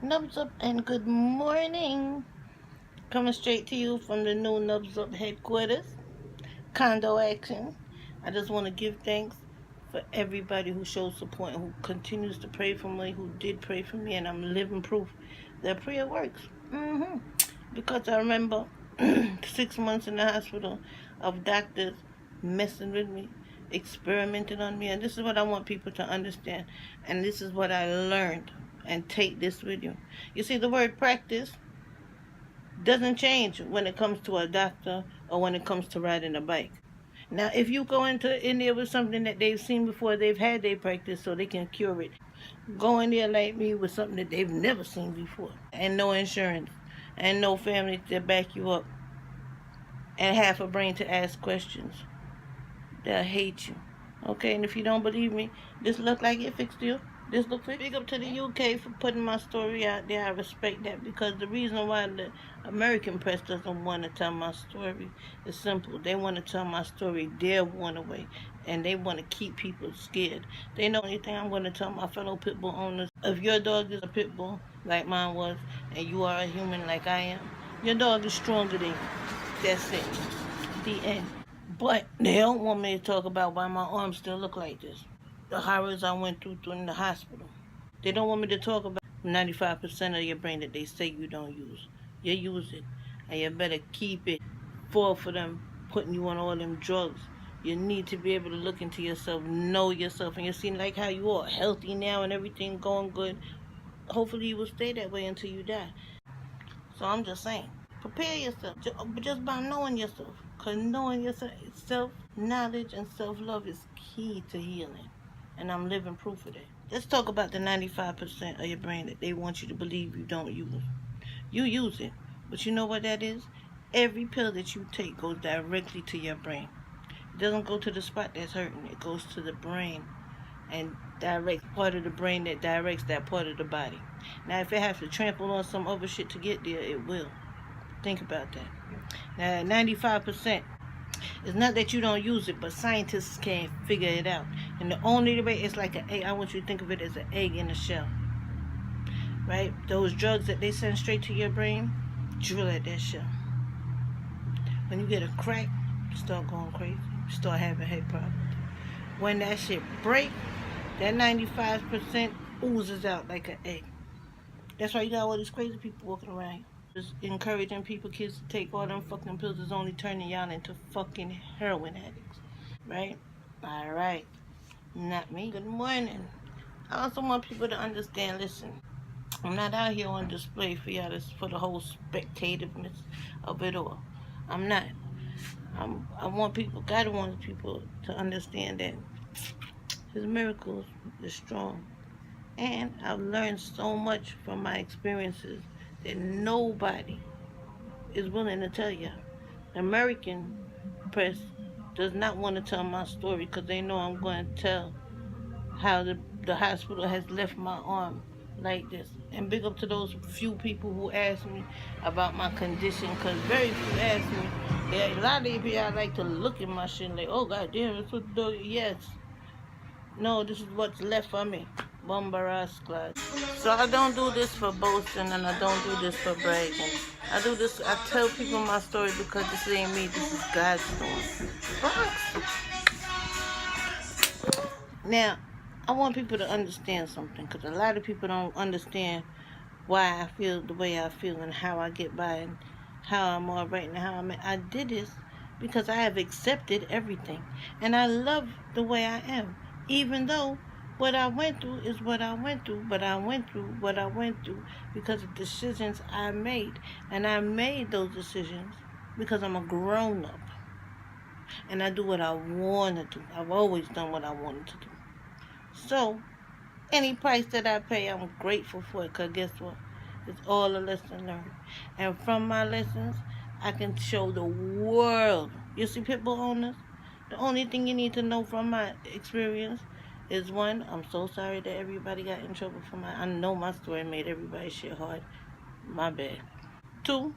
Knubz up and good morning. Coming straight to you from the new Knubz up headquarters, condo action. I just want to give thanks for everybody who shows support and who continues to pray for me, who did pray for me, and I'm living proof that prayer works. Because I remember 6 months in the hospital of doctors messing with me, experimenting on me, and this is what I want people to understand, and this is what I learned. And take this with you. You see, the word practice doesn't change when it comes to a doctor or when it comes to riding a bike. Now, if you go into India with something that they've seen before, they've had their practice so they can cure it. Go in there like me with something that they've never seen before, and no insurance, and no family to back you up, and half a brain to ask questions. They'll hate you. Okay, and if you don't believe me, this look like it fixed you. This look fixed. Big up to the UK for putting my story out there. I respect that, because the reason why the American press doesn't want to tell my story is simple. They want to tell my story their one way, and they want to keep people scared. They know anything I'm going to tell my fellow pit bull owners. If your dog is a pit bull like mine was, and you are a human like I am, your dog is stronger than you. That's it. The end. But they don't want me to talk about why my arms still look like this. The horrors I went through in the hospital. They don't want me to talk about 95% of your brain that they say you don't use. You use it. And you better keep it. For them putting you on all them drugs. You need to be able to look into yourself, know yourself, and you see like how you are healthy now and everything going good. Hopefully you will stay that way until you die. So I'm just saying, prepare yourself just by knowing yourself. Because knowing yourself, self-knowledge and self-love is key to healing. And I'm living proof of that. Let's talk about the 95% of your brain that they want you to believe you don't use. You use it. But you know what that is? Every pill that you take goes directly to your brain. It doesn't go to the spot that's hurting. It goes to the brain and directs part of the brain that directs that part of the body. Now, if it has to trample on some other shit to get there, it will. Think about that. Now, 95%, it's not that you don't use it, but scientists can't figure it out. And the only way, it's like an egg. I want you to think of it as an egg in a shell. Right? Those drugs that they send straight to your brain, drill at that shell. When you get a crack, you start going crazy. You start having head problems. When that shit break, that 95% oozes out like an egg. That's why you got all these crazy people walking around. Just encouraging kids to take all them fucking pills is only turning y'all into fucking heroin addicts. Right? Alright. Not me. Good morning. I also want people to understand, listen, I'm not out here on display for y'all for the whole spectativeness of it all. I'm not. I want people, God wants people to understand that His miracles is strong. And I've learned so much from my experiences that nobody is willing to tell you. The American press does not want to tell my story because they know I'm going to tell how the hospital has left my arm like this. And big up to those few people who ask me about my condition, because very few ask me. Yeah, a lot of people like to look at my shit like, oh god damn, it's what the yes. No, this is what's left for me. Bombaras class. So I don't do this for boasting and I don't do this for bragging. I tell people my story because this ain't me, this is God's story. Now, I want people to understand something, because a lot of people don't understand why I feel the way I feel and how I get by and how I'm all right and how I'm at. I did this because I have accepted everything. And I love the way I am. Even though what I went through is what I went through. But I went through what I went through because of decisions I made. And I made those decisions because I'm a grown-up. And I do what I want to do. I've always done what I wanted to do. So, any price that I pay, I'm grateful for it, because guess what? It's all a lesson learned. And from my lessons, I can show the world. You see, people owners, the only thing you need to know from my experience is, one, I'm so sorry that everybody got in trouble for I know my story made everybody shit hard. My bad. Two,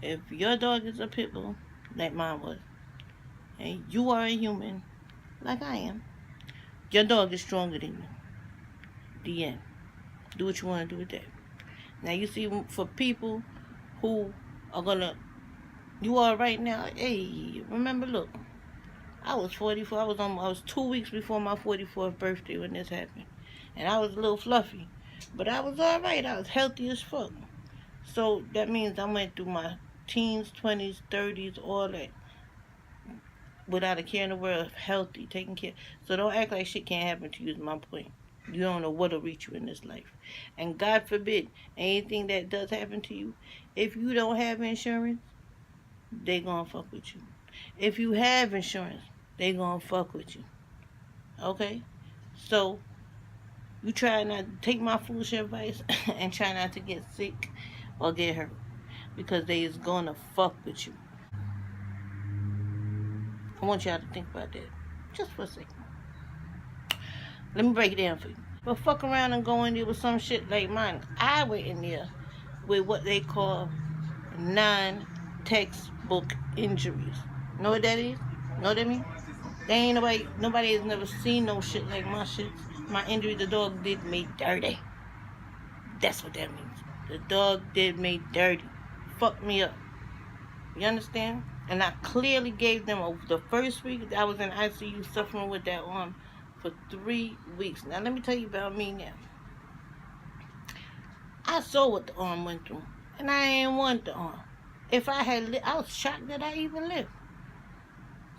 if your dog is a pit bull, like mine was, and you are a human, like I am, your dog is stronger than you. The end. Do what you want to do with that. Now you see, for people who are gonna, you are right now. Hey, remember? Look, I was 44. I was 2 weeks before my 44th birthday when this happened, and I was a little fluffy, but I was all right. I was healthy as fuck. So that means I went through my teens, 20s, 30s, all that without a care in the world, healthy, taking care. So don't act like shit can't happen to you. Is my point. You don't know what'll reach you in this life, and God forbid anything that does happen to you. If you don't have insurance, they gonna fuck with you. If you have insurance, they gonna fuck with you. Okay, so you try not to take my foolish advice and try not to get sick or get hurt because they is gonna fuck with you. I want y'all to think about that just for a second. Let me break it down for you. But fuck around and go in there with some shit like mine. I went in there with what they call non-textbook injuries. Know what that is? Know what I mean? They ain't nobody has never seen no shit like my shit. My injury, the dog did me dirty. That's what that means. The dog did me dirty. Fucked me up. You understand? And I clearly gave them the first week I was in ICU suffering with that arm for 3 weeks. Now let me tell you about me now. I saw what the arm went through, and I ain't want the arm. If I had, I was shocked that I even lived.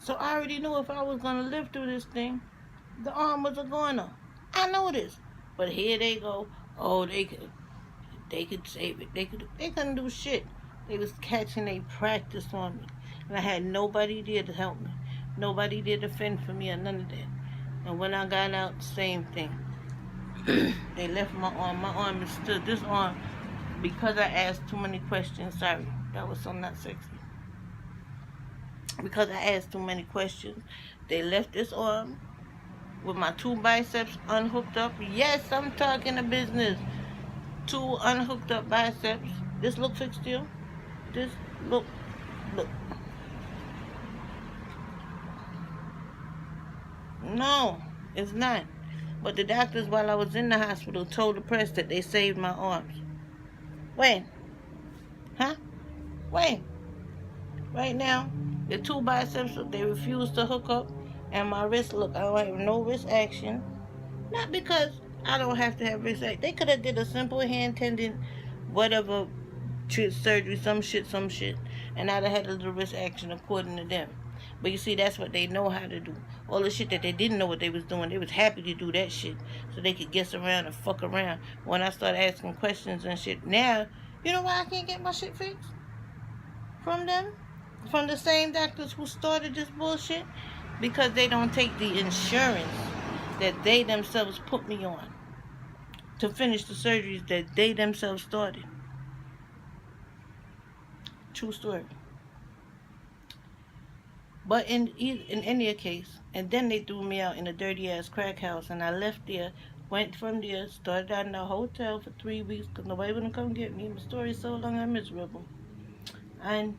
So I already knew if I was gonna live through this thing, the arm was a goner. I know this, but here they go. Oh, they could save it. They couldn't do shit. They was catching a practice on me, and I had nobody there to help me. Nobody there to fend for me or none of that. And when I got out, same thing. They left my arm. My arm is still this arm because I asked too many questions. Sorry, that was so not sexy. Because I asked too many questions, they left this arm with my 2 biceps unhooked up. Yes, I'm talking a business. 2 unhooked up biceps. This look fixed still. This look. No, it's not. But the doctors, while I was in the hospital, told the press that they saved my arms. When? Huh? When? Right now, the 2 biceps, they refuse to hook up. And my wrist, look, I don't have no wrist action. Not because I don't have to have wrist action. They could have did a simple hand tendon, whatever, surgery, some shit. And I'd have had a little wrist action according to them. But you see, that's what they know how to do. All the shit that they didn't know what they was doing, they was happy to do that shit so they could guess around and fuck around. When I started asking questions and shit, now, you know why I can't get my shit fixed? From them? From the same doctors who started this bullshit? Because they don't take the insurance that they themselves put me on to finish the surgeries that they themselves started. True story. But in any case, and then they threw me out in a dirty ass crack house, and I left there, went from there, started out in a hotel for 3 weeks because nobody wouldn't come get me. My story's so long, I'm miserable. And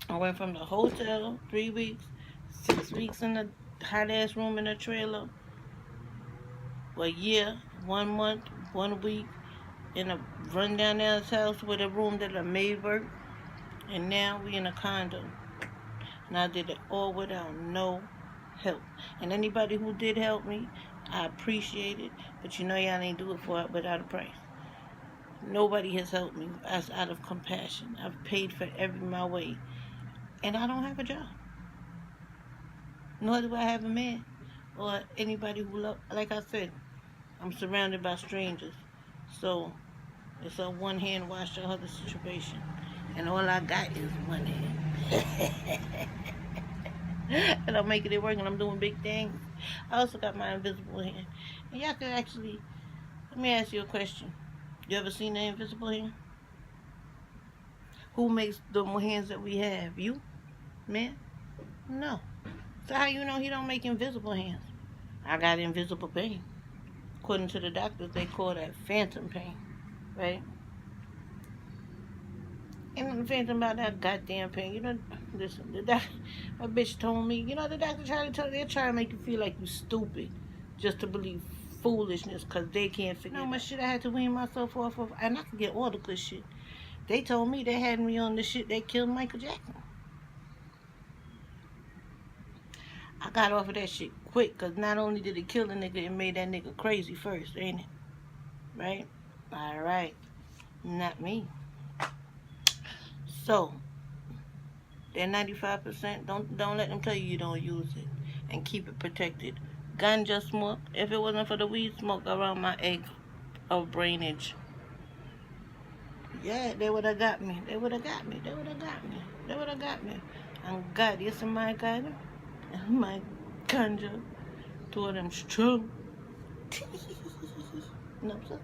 I went from the hotel 3 weeks, 6 weeks in a hot ass room in a trailer, a year, 1 month, 1 week in a rundown ass house with a room that I made work, and now we in a condo. And I did it all without no help. And anybody who did help me, I appreciate it. But you know y'all ain't do it for it without a price. Nobody has helped me as out of compassion. I've paid for every my way. And I don't have a job. Nor do I have a man. Or anybody who love. Like I said, I'm surrounded by strangers. So it's a one hand wash the other situation. And all I got is one hand. And I'm making it work and I'm doing big things. I also got my invisible hand. And y'all could actually, let me ask you a question. You ever seen the invisible hand? Who makes the hands that we have? You? Man? No. So how you know he don't make invisible hands? I got invisible pain. According to the doctors, they call that phantom pain. Right? Ain't nothing phantom about that goddamn pain. You know, listen, my bitch told me, you know, the doctor tried to tell you, they're trying to make you feel like you stupid just to believe foolishness because they can't figure it out. How much shit I had to wean myself off of, and I could get all the good shit. They told me they had me on the shit that killed Michael Jackson. I got off of that shit quick because not only did it kill the nigga, it made that nigga crazy first, ain't it? Right? Alright. Not me. So, that 95%, don't let them tell you don't use it. And keep it protected. Ganja smoke, if it wasn't for the weed smoke around my egg of brainage, yeah, they would have got me. They would have got me. They would have got me. They would have got me. And God, yes, my God, my ganja, two of them strong. Knubz.